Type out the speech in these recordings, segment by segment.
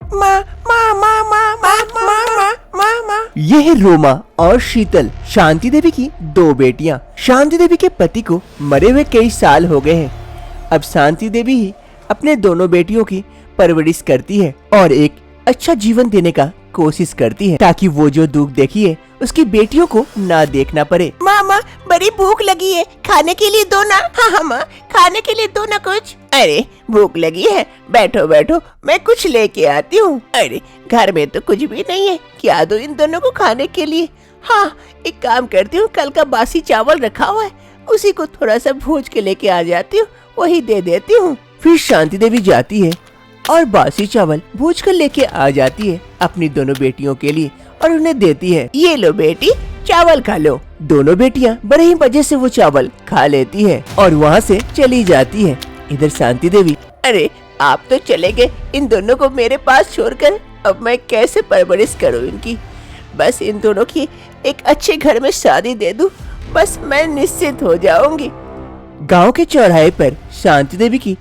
माँ माँ माँ माँ माँ माँ माँ माँ माँ। यह है रोमा और शीतल, शांति देवी की दो बेटियां। शांति देवी के पति को मरे हुए कई साल हो गए हैं। अब शांति देवी ही अपने दोनों बेटियों की परवरिश करती है और एक अच्छा जीवन देने का कोशिश करती है, ताकि वो जो दुख देखी है उसकी बेटियों को ना देखना पड़े। माँ माँ बड़ी भूख लगी है, खाने के लिए दो ना। हाँ हाँ माँ, खाने के लिए दो ना कुछ। अरे भूख लगी है, बैठो बैठो, मैं कुछ लेके आती हूँ। अरे घर में तो कुछ भी नहीं है, क्या दो इन दोनों को खाने के लिए। हाँ एक काम करती हूँ, कल का बासी चावल रखा हुआ है, उसी को थोड़ा सा भूज के लेके आ जाती हूँ, वही दे देती हूँ। फिर शांति देवी जाती है और बासी चावल भूज कर लेके आ जाती है अपनी दोनों बेटियों के लिए और उन्हें देती है। ये लो बेटी, चावल खा लो। दोनों बेटियां बड़े ही मजे से वो चावल खा लेती है और वहाँ से चली जाती है। इधर शांति देवी, अरे आप तो चले गए इन दोनों को मेरे पास छोड़कर, अब मैं कैसे परवरिश करूं इनकी। बस इन दोनों की एक अच्छे घर में शादी दे दूं, बस मैं निश्चित हो जाऊंगी। गांव के चौराहे पर शांति देवी की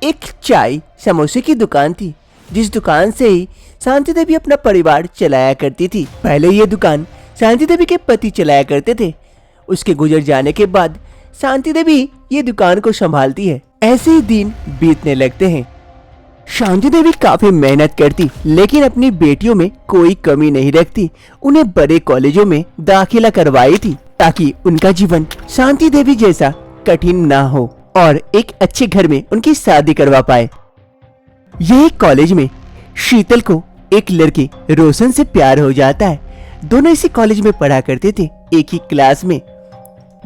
एक चाय समोसे की दुकान थी, जिस दुकान से ही शांति देवी अपना परिवार चलाया करती थी। पहले ये दुकान शांति देवी के पति चलाया करते थे, उसके गुजर जाने के बाद शांति देवी ये दुकान को संभालती है। ऐसे ही दिन बीतने लगते हैं। शांति देवी काफी मेहनत करती, लेकिन अपनी बेटियों में कोई कमी नहीं रखती। उन्हें बड़े कॉलेजों में दाखिला करवाई थी, ताकि उनका जीवन शांति देवी जैसा कठिन ना हो और एक अच्छे घर में उनकी शादी करवा पाए। यही कॉलेज में शीतल को एक लड़के रोशन से प्यार हो जाता है। दोनों इसी कॉलेज में पढ़ा करते थे, एक ही क्लास में।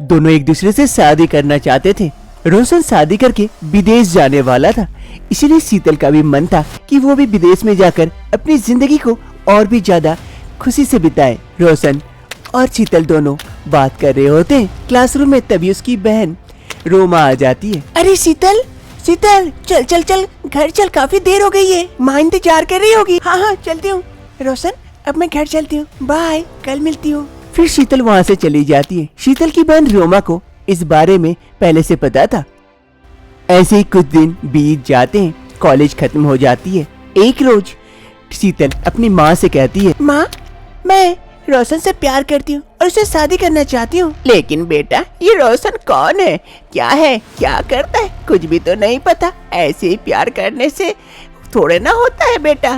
दोनों एक दूसरे से शादी करना चाहते थे। रोशन शादी करके विदेश जाने वाला था, इसीलिए शीतल का भी मन था कि वो भी विदेश में जाकर अपनी जिंदगी को और भी ज्यादा खुशी से बिताए। रोशन और शीतल दोनों बात कर रहे होते हैं क्लासरूम में, तभी उसकी बहन रोमा आ जाती है। अरे शीतल शीतल, चल चल चल घर चल, काफी देर हो गई है, माँ इंतजार कर रही होगी। हाँ हाँ चलती हूँ। रोशन अब मैं घर चलती हूँ, बाय, कल मिलती हूँ। फिर शीतल वहाँ से चली जाती है। शीतल की बहन रोमा को इस बारे में पहले से पता था। ऐसे ही कुछ दिन बीत जाते हैं, कॉलेज खत्म हो जाती है। एक रोज शीतल अपनी माँ से कहती है, माँ मैं रोशन से प्यार करती हूँ और उससे शादी करना चाहती हूँ। लेकिन बेटा ये रोशन कौन है, क्या है, क्या करता है, कुछ भी तो नहीं पता। ऐसे ही प्यार करने से थोड़े ना होता है बेटा।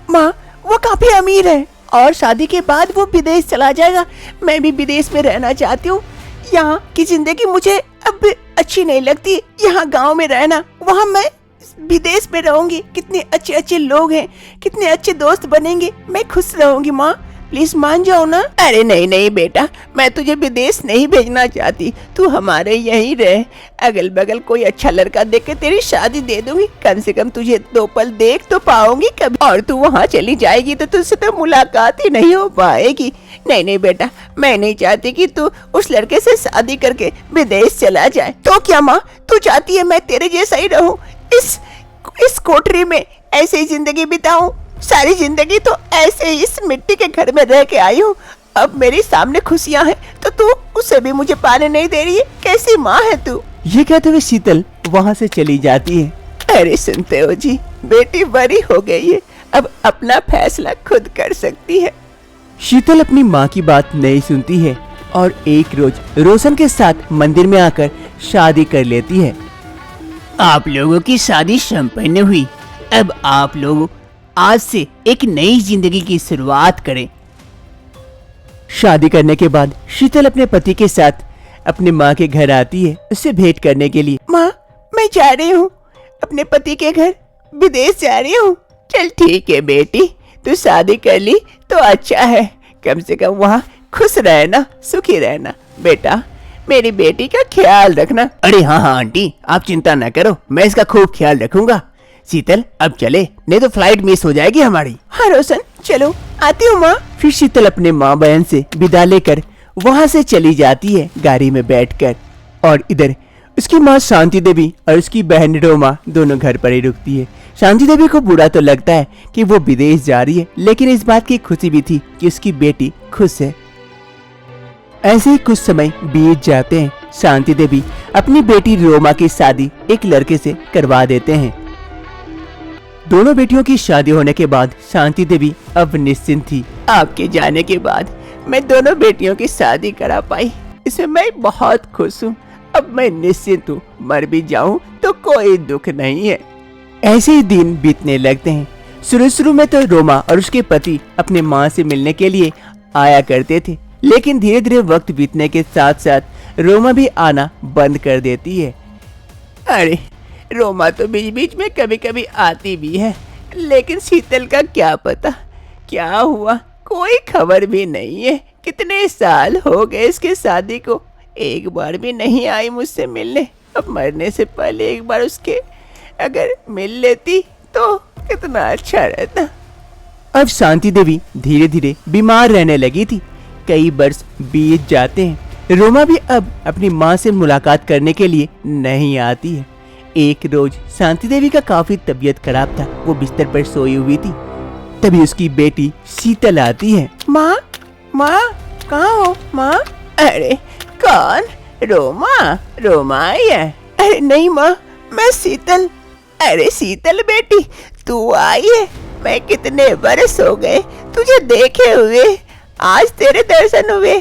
माँ वो काफी अमीर है और शादी के बाद वो विदेश चला जाएगा। मैं भी विदेश में रहना चाहती हूँ। यहाँ की जिंदगी मुझे अब अच्छी नहीं लगती। यहाँ गांव में रहना, वहाँ मैं विदेश में रहूंगी। कितने अच्छे अच्छे लोग हैं, कितने अच्छे दोस्त बनेंगे, मैं खुश रहूंगी। माँ प्लीज मान जाओ ना। अरे नहीं नहीं बेटा, मैं तुझे विदेश नहीं भेजना चाहती, तू हमारे यहीं रह। अगल बगल कोई अच्छा लड़का देख के तेरी शादी दे दूंगी, कम से कम तुझे 2 पल देख तो पाऊंगी कभी। और तू वहाँ चली जाएगी तो तुझसे तो मुलाकात ही नहीं हो पाएगी। नहीं नहीं बेटा, मैं नहीं चाहती कि तू उस लड़के से शादी करके विदेश चला जाए। तो क्या माँ, तू चाहती है मैं तेरे जैसा ही रहूं, इस कोठरी में ऐसे ही जिंदगी बिताऊं? सारी जिंदगी तो ऐसे ही इस मिट्टी के घर में रह के आई हूँ। अब मेरे सामने खुशियाँ हैं तो तू उसे भी मुझे पाने नहीं दे रही है। कैसी माँ है तू? ये कहते हुए शीतल वहाँ से चली जाती है। अरे सुनते हो जी, बेटी बड़ी हो गई है, अब अपना फैसला खुद कर सकती है। शीतल अपनी माँ की बात नहीं सुनती है और एक रोज रोशन के साथ मंदिर में आकर शादी कर लेती है। आप लोगों की शादी संपन्न हुई। अब आप लोग आज से एक नई जिंदगी की शुरुआत करें। शादी करने के बाद शीतल अपने पति के साथ अपने माँ के घर आती है, उससे भेंट करने के लिए। माँ मैं जा रही हूँ अपने पति के घर, विदेश जा रही हूँ। चल ठीक है बेटी, तू शादी कर ली तो अच्छा है, कम से कम वहाँ खुश रहना, सुखी रहना। बेटा मेरी बेटी का ख्याल रखना। अरे हाँ हाँ आंटी, आप चिंता न करो, मैं इसका खूब ख्याल रखूंगा। शीतल अब चले, नहीं तो फ्लाइट मिस हो जाएगी हमारी। हाँ रोशन चलो, आती हूँ माँ। फिर शीतल अपने माँ बहन से विदा लेकर वहाँ से चली जाती है गाड़ी में बैठकर। और इधर उसकी माँ शांति देवी और उसकी बहन रोमा दोनों घर पर ही रुकती है। शांति देवी को बुरा तो लगता है कि वो विदेश जा रही है, लेकिन इस बात की खुशी भी थी कि उसकी बेटी खुश है। ऐसे ही कुछ समय बीत जाते हैं। शांति देवी अपनी बेटी रोमा की शादी एक लड़के से करवा देते हैं। दोनों बेटियों की शादी होने के बाद शांति देवी अब निश्चिंत थी। आपके जाने के बाद मैं दोनों बेटियों की शादी करा पाई, इसमें मैं बहुत खुश हूँ। अब मैं निश्चिंत हूँ, मर भी जाऊँ तो कोई दुख नहीं है। ऐसे ही दिन बीतने लगते हैं। शुरू में तो रोमा और उसके पति अपने माँ से मिलने के लिए आया करते थे, लेकिन धीरे धीरे वक्त बीतने के साथ साथ रोमा भी आना बंद कर देती है। अरे रोमा तो बीच बीच में कभी कभी आती भी है, लेकिन शीतल का क्या पता क्या हुआ, कोई खबर भी नहीं है। कितने साल हो गए इसके शादी को, एक बार भी नहीं आई मुझसे मिलने। अब मरने से पहले एक बार उसके अगर मिल लेती तो कितना अच्छा रहता। अब शांति देवी धीरे धीरे बीमार रहने लगी थी। कई वर्ष बीत जाते हैं। रोमा भी अब अपनी माँ से मुलाकात करने के लिए नहीं आती है। एक रोज शांति देवी का काफी तबीयत खराब था, वो बिस्तर पर सोई हुई थी। तभी उसकी बेटी शीतल आती है। माँ, माँ कहाँ हो माँ? अरे कौन? रोमा? रोमा आई है? अरे नहीं माँ, मैं शीतल। अरे शीतल बेटी, तू आई है? मैं कितने बरस हो गए तुझे देखे हुए, आज तेरे दर्शन हुए।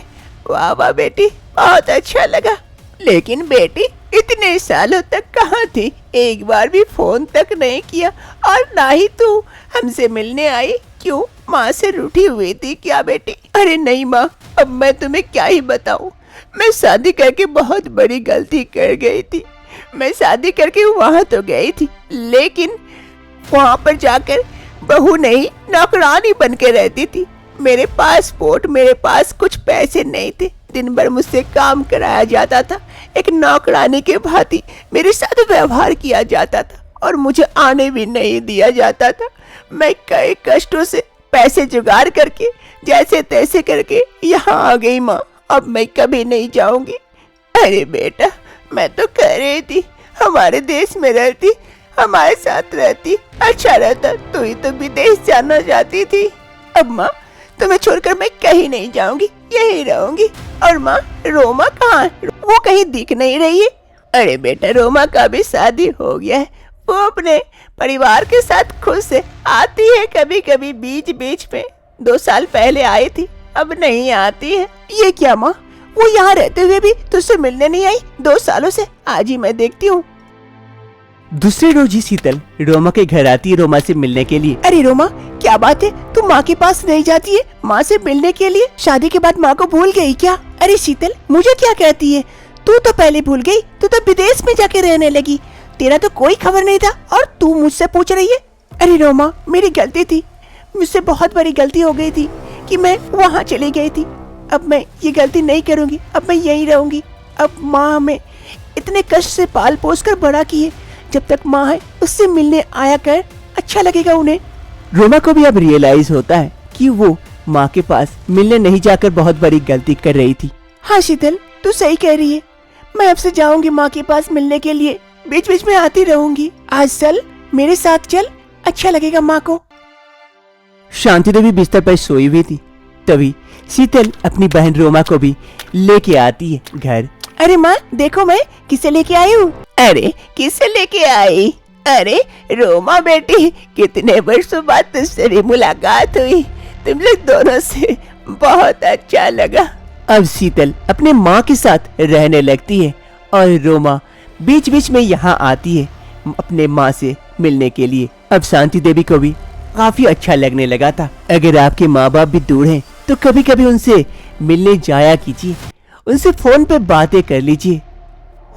वाह वाह बेटी, बहुत अच्छा लगा। लेकिन बेटी इतने सालों तक कहाँ थी? एक बार भी फोन तक नहीं किया, और ना ही तू हमसे मिलने आई। क्यों, माँ से रूठी हुई थी क्या बेटी? अरे नहीं माँ, अब मैं तुम्हें क्या ही बताऊँ। मैं शादी करके बहुत बड़ी गलती कर गई थी। मैं शादी करके वहाँ तो गई थी, लेकिन वहाँ पर जाकर बहू नहीं नौकरानी बन के रहती थी। मेरे पासपोर्ट, मेरे पास कुछ पैसे नहीं थे। दिन भर मुझसे काम कराया जाता था, एक नौकरानी के भांति मेरे साथ व्यवहार किया जाता था, और मुझे आने भी नहीं दिया जाता था। मैं कई कष्टों से पैसे जुगाड़ करके जैसे तैसे करके यहाँ आ गई माँ। अब मैं कभी नहीं जाऊंगी। अरे बेटा, मैं तो कह रही थी हमारे देश में रहती, हमारे साथ रहती, अच्छा रहता। तू ही तो विदेश जाना चाहती थी। अब माँ तुम्हें छोड़कर मैं कहीं नहीं जाऊंगी, यही रहूंगी। और माँ, रोमा कहाँ है? वो कहीं दिख नहीं रही है। अरे बेटा, रोमा का भी शादी हो गया है, वो अपने परिवार के साथ खुश है। आती है कभी कभी बीच बीच में, 2 साल पहले आई थी, अब नहीं आती है। ये क्या माँ, वो यहाँ रहते हुए भी तुझसे मिलने नहीं आई 2 सालों से? आज ही मैं देखती हूँ। दूसरे रोज ही शीतल रोमा के घर आती है रोमा से मिलने के लिए। अरे रोमा, क्या बात है, तू माँ के पास नहीं जाती है माँ से मिलने के लिए? शादी के बाद माँ को भूल गई क्या? अरे शीतल, मुझे क्या कहती है? तू तो पहले भूल गई, तू तो विदेश में जाके रहने लगी, तेरा तो कोई खबर नहीं था, और तू मुझसे पूछ रही है? अरे रोमा, मेरी गलती थी, मुझसे बहुत बड़ी गलती हो गई थी कि मैं वहाँ चली गई थी। अब मैं ये गलती नहीं करूँगी, अब मैं यहीं रहूँगी। अब माँ हमें इतने कष्ट से पाल पोस कर बड़ा की है, जब तक माँ है उससे मिलने आया कर, अच्छा लगेगा उन्हें। रोमा को भी अब रियलाइज होता है कि वो माँ के पास मिलने नहीं जाकर बहुत बड़ी गलती कर रही थी। हाँ शीतल, तू सही कह रही है, मैं अब से जाऊंगी माँ के पास मिलने के लिए, बीच बीच में आती रहूंगी। आज चल, मेरे साथ चल, अच्छा लगेगा माँ को। शांति देवी बिस्तर पर सोई हुई थी। तभी शीतल अपनी बहन रोमा को भी लेके आती है घर। अरे माँ देखो, मैं किसे लेके आई हूँ। अरे किसे लेके आई? अरे रोमा बेटी, कितने वर्षों बाद तुझसे भी मुलाकात हुई, तुम लोग दोनों से बहुत अच्छा लगा। अब शीतल अपने माँ के साथ रहने लगती है, और रोमा बीच बीच में यहाँ आती है अपने माँ से मिलने के लिए। अब शांति देवी को भी काफी अच्छा लगने लगा था। अगर आपके माँ बाप भी दूर हैं तो कभी कभी उनसे मिलने जाया कीजिए, उनसे फोन पे बातें कर लीजिए।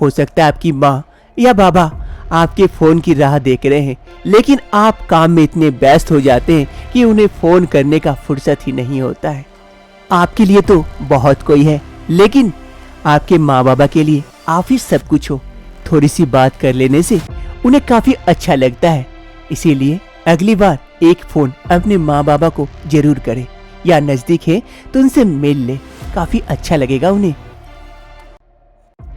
हो सकता है आपकी माँ या बाबा आपके फोन की राह देख रहे हैं, लेकिन आप काम में इतने व्यस्त हो जाते हैं कि उन्हें फोन करने का फुर्सत ही नहीं होता है। आपके लिए तो बहुत कोई है, लेकिन आपके माँ बाबा के लिए आप ही सब कुछ हो। थोड़ी सी बात कर लेने से उन्हें काफी अच्छा लगता है। इसीलिए अगली बार एक फोन अपने माँ बाबा को जरूर करें, या नजदीक है तो उनसे मिल ले, काफी अच्छा लगेगा उन्हें।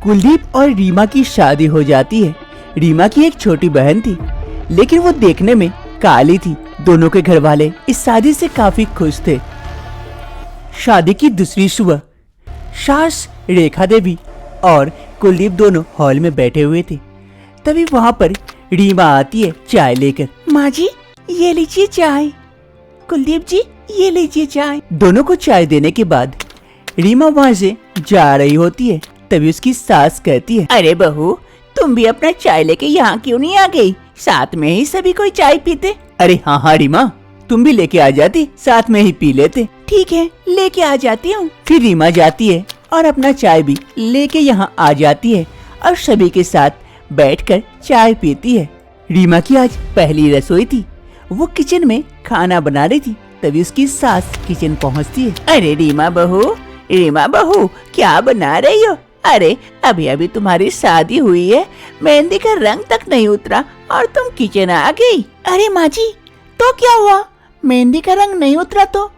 कुलदीप और रीमा की शादी हो जाती है। रीमा की एक छोटी बहन थी, लेकिन वो देखने में काली थी। दोनों के घर वाले इस शादी से काफी खुश थे। शादी की दूसरी सुबह सास रेखा देवी और कुलदीप दोनों हॉल में बैठे हुए थे। तभी वहाँ पर रीमा आती है चाय लेकर। माँ जी, ये लीजिए चाय। कुलदीप जी, ये लीजिए चाय। दोनों को चाय देने के बाद रीमा वहाँ से जा रही होती है। तभी उसकी सास कहती है, अरे बहू, तुम भी अपना चाय लेके यहाँ क्यों नहीं आ गई? साथ में ही सभी कोई चाय पीते। अरे हाँ हाँ रीमा, तुम भी लेके आ जाती, साथ में ही पी लेते। ठीक है, लेके आ जाती हूँ। फिर रीमा जाती है और अपना चाय भी लेके यहाँ आ जाती है और सभी के साथ बैठकर चाय पीती है। रीमा की आज पहली रसोई थी। वो किचन में खाना बना रही थी। तभी उसकी सास किचन पहुँचती है। अरे रीमा बहू, क्या बना रही हो? अरे अभी अभी तुम्हारी शादी हुई है, मेहंदी का रंग तक नहीं उतरा और तुम किचन आ गई। अरे माँ जी, तो क्या हुआ? मेहंदी का रंग नहीं उतरा तो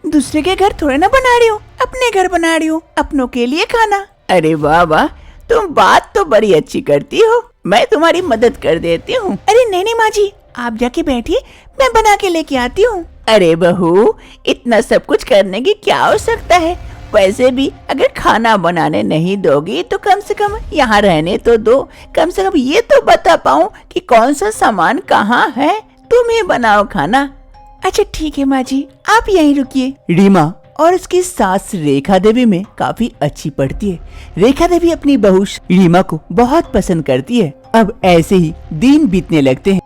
दूसरे के घर थोड़े ना बना रही हूँ, अपने घर बना रही हूँ, अपनों के लिए खाना। अरे वाह वाह, तुम बात तो बड़ी अच्छी करती हो, मैं तुम्हारी मदद कर देती हूँ। अरे नहीं माँ जी, आप जाके बैठिए, मैं बना के लेके आती हूँ। अरे बहू, इतना सब कुछ करने की क्या आवश्यकता है? वैसे भी अगर खाना बनाने नहीं दोगी तो कम से कम यहाँ रहने तो दो। कम से कम ये तो बता पाऊँ कि कौन सा सामान कहाँ है। तुम ही बनाओ खाना। अच्छा ठीक है माँ जी, आप यहीं रुकिए। रीमा और उसकी सास रेखा देवी में काफी अच्छी पड़ती है। रेखा देवी अपनी बहू रीमा को बहुत पसंद करती है। अब ऐसे ही दिन बीतने लगते हैं।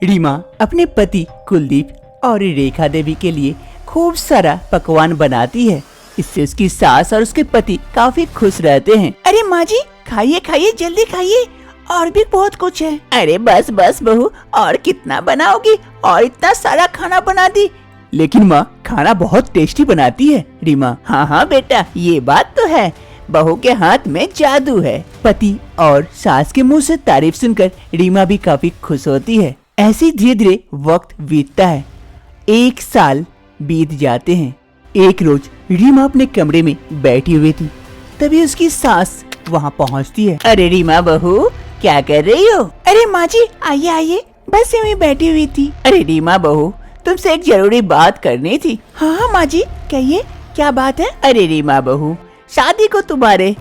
रीमा अपने पति कुलदीप और रेखा देवी के लिए खूब सारा पकवान बनाती है। इससे उसकी सास और उसके पति काफी खुश रहते हैं। अरे माँ जी, खाइए खाइए, जल्दी खाइए, और भी बहुत कुछ है। अरे बस बस बहू, और कितना बनाओगी? और इतना सारा खाना बना दी। लेकिन माँ, खाना बहुत टेस्टी बनाती है रीमा। हाँ बेटा, ये बात तो है, बहू के हाथ में जादू है। पति और सास के मुंह से तारीफ सुनकर रीमा भी काफी खुश होती है। ऐसे धीरे धीरे वक्त बीतता है। 1 साल बीत जाते हैं। एक रोज रीमा अपने कमरे में बैठी हुई थी। तभी उसकी सास वहाँ पहुँचती है। अरे रीमा बहू, क्या कर रही हो? अरे माँ जी, आइए आइए, बस यूं ही बैठी हुई थी। अरे रीमा बहू, तुमसे एक जरूरी बात करनी थी। हाँ माँ जी, कहिए, क्या बात है? अरे रीमा बहू, शादी को तुम्हारे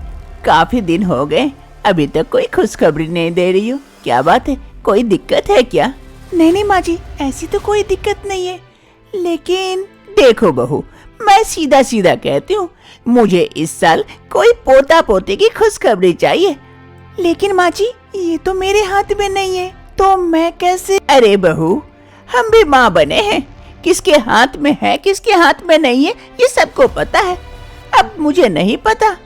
काफी दिन हो गए, अभी तक कोई खुशखबरी नहीं दे रही हो। क्या बात है? कोई दिक्कत है क्या? नहीं माँ जी, ऐसी तो कोई दिक्कत नहीं है, लेकिन देखो बहू, मैं सीधा सीधा कहती हूँ, मुझे इस साल कोई पोता पोती की खुशखबरी चाहिए। लेकिन माँ जी, ये तो मेरे हाथ में नहीं है, तो मैं कैसे? अरे बहू, हम भी माँ बने हैं, किसके हाथ में है किसके हाथ में नहीं है ये सबको पता है। अब मुझे नहीं पता,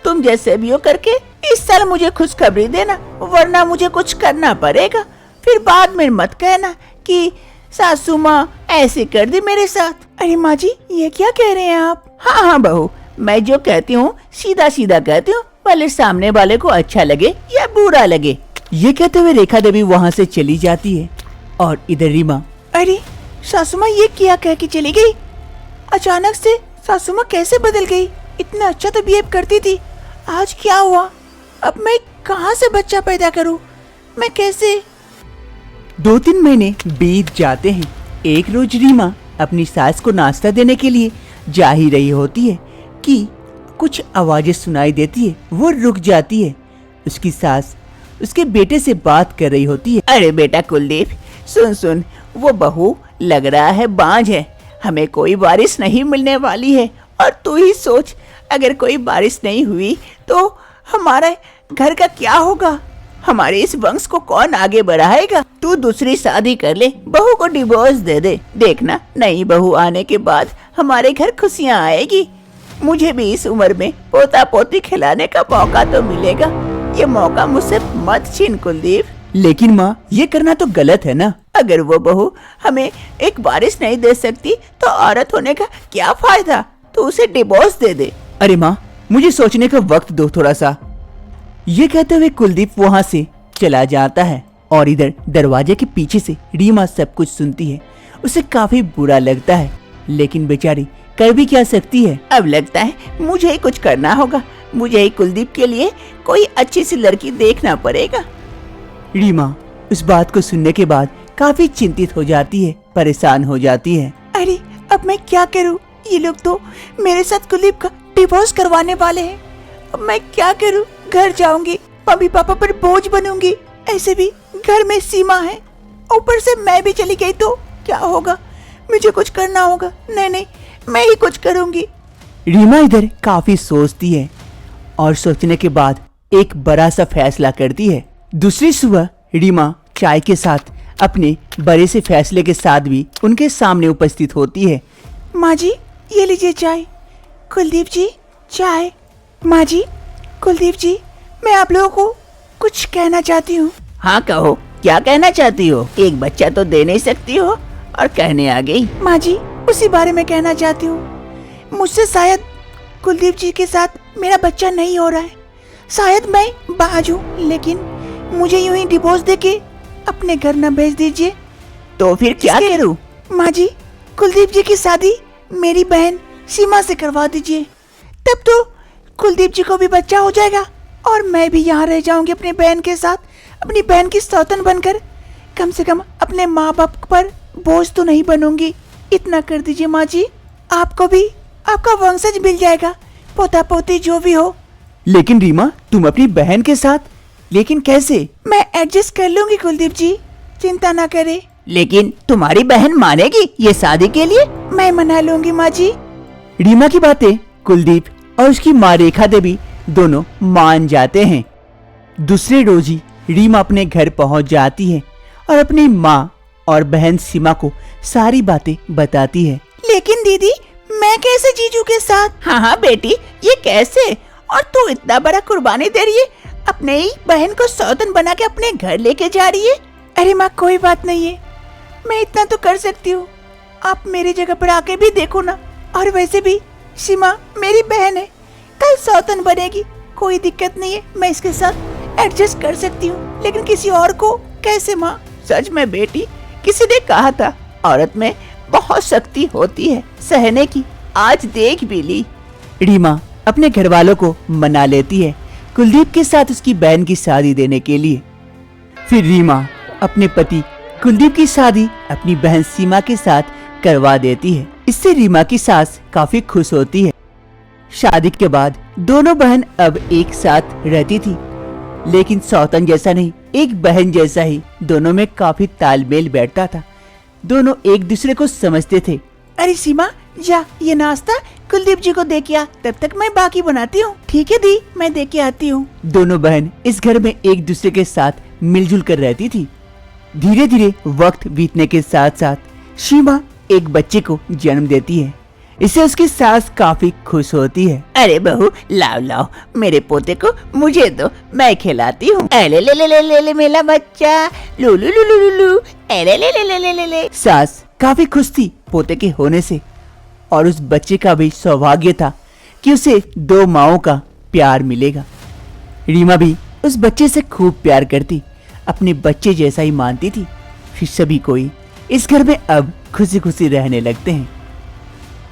तुम जैसे भी हो करके इस साल मुझे खुशखबरी देना, वरना मुझे कुछ करना पड़ेगा। फिर बाद में मत कहना कि सासू माँ ऐसे कर दी मेरे साथ। अरे माँ जी, ये क्या कह रहे हैं आप? हाँ बहू, मैं जो कहती हूँ सीधा सीधा कहती हूँ, भले सामने वाले को अच्छा लगे या बुरा लगे। ये कहते हुए रेखा देवी वहाँ से चली जाती है और इधर रीमा, अरे सासू माँ ये क्या कह के चली गई? अचानक से सासू माँ कैसे बदल गई? इतना अच्छा तो बिहेव करती थी, आज क्या हुआ? अब मैं कहाँ से बच्चा पैदा करूँ? मैं कैसे? 2-3 महीने बीत जाते हैं। एक रोज रीमा अपनी सास को नाश्ता देने के लिए जा ही रही होती है कि कुछ आवाजें सुनाई देती है। वो रुक जाती है। उसकी सास उसके बेटे से बात कर रही होती है। अरे बेटा कुलदीप, सुन, वो बहू लग रहा है बांझ है, हमें कोई बारिश नहीं मिलने वाली है। और तू ही सोच, अगर कोई बारिश नहीं हुई तो हमारे घर का क्या होगा? हमारे इस वंश को कौन आगे बढ़ाएगा? तू दूसरी शादी कर ले, बहू को डिवोर्स दे दे। देखना, नई बहू आने के बाद हमारे घर खुशियाँ आएगी। मुझे भी इस उम्र में पोता पोती खिलाने का मौका तो मिलेगा। ये मौका मुझसे मत छीन कुलदीप। लेकिन माँ, ये करना तो गलत है ना। अगर वो बहू हमें एक बारिश नहीं दे सकती तो औरत होने का क्या फायदा? तो उसे डिवोर्स दे दे। अरे माँ, मुझे सोचने का वक्त दो थोड़ा सा। ये कहते हुए कुलदीप वहाँ से चला जाता है और इधर दरवाजे के पीछे से रीमा सब कुछ सुनती है। उसे काफी बुरा लगता है, लेकिन बेचारी कर भी क्या सकती है। अब लगता है मुझे ही कुछ करना होगा, मुझे ही कुलदीप के लिए कोई अच्छी सी लड़की देखना पड़ेगा। रीमा उस बात को सुनने के बाद काफी चिंतित हो जाती है, परेशान हो जाती है। अरे अब मैं क्या करूं? ये लोग तो मेरे साथ कुलदीप का डिवोर्स करवाने वाले हैं। अब मैं क्या करूं? घर जाऊंगी, मम्मी पापा पर बोझ बनूंगी। ऐसे भी घर में सीमा है ऊपर से मैं भी चली गई तो क्या होगा? मुझे कुछ करना होगा। नहीं, मैं ही कुछ करूंगी। रीमा इधर काफी सोचती है और सोचने के बाद एक बड़ा सा फैसला करती है। दूसरी सुबह रीमा चाय के साथ अपने बड़े से फैसले के साथ भी उनके सामने उपस्थित होती है। माँ जी, ये लीजिए चाय। कुलदीप जी, चाय। माँ जी, कुलदीप जी, मैं आप लोगों को कुछ कहना चाहती हूँ। हाँ कहो, क्या कहना चाहती हो? एक बच्चा तो दे नहीं सकती हो और कहने आ गई। माँ जी, उसी बारे में कहना चाहती हूँ। मुझसे शायद कुलदीप जी के साथ मेरा बच्चा नहीं हो रहा है। शायद मैं बाज हूँ, लेकिन मुझे यूं ही डिवोर्स देके अपने घर न भेज दीजिए। तो फिर क्या करूँ? माँ जी, कुलदीप जी की शादी मेरी बहन सीमा से करवा दीजिए। तब तो कुलदीप जी को भी बच्चा हो जाएगा और मैं भी यहाँ रह जाऊंगी अपनी बहन के साथ, अपनी बहन की सौतन बनकर। कम से कम अपने माँ बाप पर बोझ तो नहीं बनूंगी। इतना कर दीजिए माँ जी, आपको भी आपका वंशज मिल जाएगा, पोता पोती जो भी हो। लेकिन रीमा, तुम अपनी बहन के साथ? लेकिन कैसे? मैं एडजस्ट कर लूंगी कुलदीप जी, चिंता ना करे। लेकिन तुम्हारी बहन मानेगी ये शादी के लिए? मैं मना लूंगी माँ जी। रीमा की बातें कुलदीप और उसकी माँ रेखा देवी दोनों मान जाते हैं। दूसरे रोज ही रीमा अपने घर पहुंच जाती है और अपनी माँ और बहन सीमा को सारी बातें बताती है। लेकिन दीदी, मैं कैसे जीजू के साथ? हाँ बेटी, ये कैसे? और तू इतना बड़ा कुर्बानी दे रही है, अपने ही बहन को सौतन बना के अपने घर लेके जा रही है। अरे माँ, कोई बात नहीं है, मैं इतना तो कर सकती हूँ। आप मेरी जगह पर आके भी देखो ना। और वैसे भी सीमा मेरी बहन है, कल सौतन बनेगी, कोई दिक्कत नहीं है। मैं इसके साथ एडजस्ट कर सकती हूँ, लेकिन किसी और को कैसे माँ? सच में बेटी, किसी ने कहा था औरत में बहुत शक्ति होती है सहने की। आज देख भी ली। रीमा अपने घर वालों को मना लेती है कुलदीप के साथ उसकी बहन की शादी देने के लिए। फिर रीमा अपने पति कुलदीप की शादी अपनी बहन सीमा के साथ करवा देती है। इससे रीमा की सास काफी खुश होती है। शादी के बाद दोनों बहन अब एक साथ रहती थी, लेकिन सौतन जैसा नहीं, एक बहन जैसा ही दोनों में काफी तालमेल बैठता था। दोनों एक दूसरे को समझते थे। अरे सीमा, जा ये नाश्ता कुलदीप जी को दे के आ, तब तक मैं बाकी बनाती हूँ। ठीक है दी, मैं दे के आती हूँ। दोनों बहन इस घर में एक दूसरे के साथ मिलजुल कर रहती थी। धीरे धीरे वक्त बीतने के साथ साथ सीमा एक बच्चे को जन्म देती है। इससे उसकी सास काफी खुश होती है। अरे बहू, लाओ लाओ मेरे पोते को, मुझे दो, मैं खिलाती हूँ। ले ले ले ले ले ले मेरा बच्चा, लू लू लू लू लू, ले ले ले ले ले ले ले। सास काफी खुश थी पोते के होने से, और उस बच्चे का भी सौभाग्य था कि उसे दो माओं का प्यार मिलेगा। रीमा भी उस बच्चे से खूब प्यार करती, अपने बच्चे जैसा ही मानती थी। फिर सभी कोई इस घर में अब खुशी खुशी रहने लगते हैं।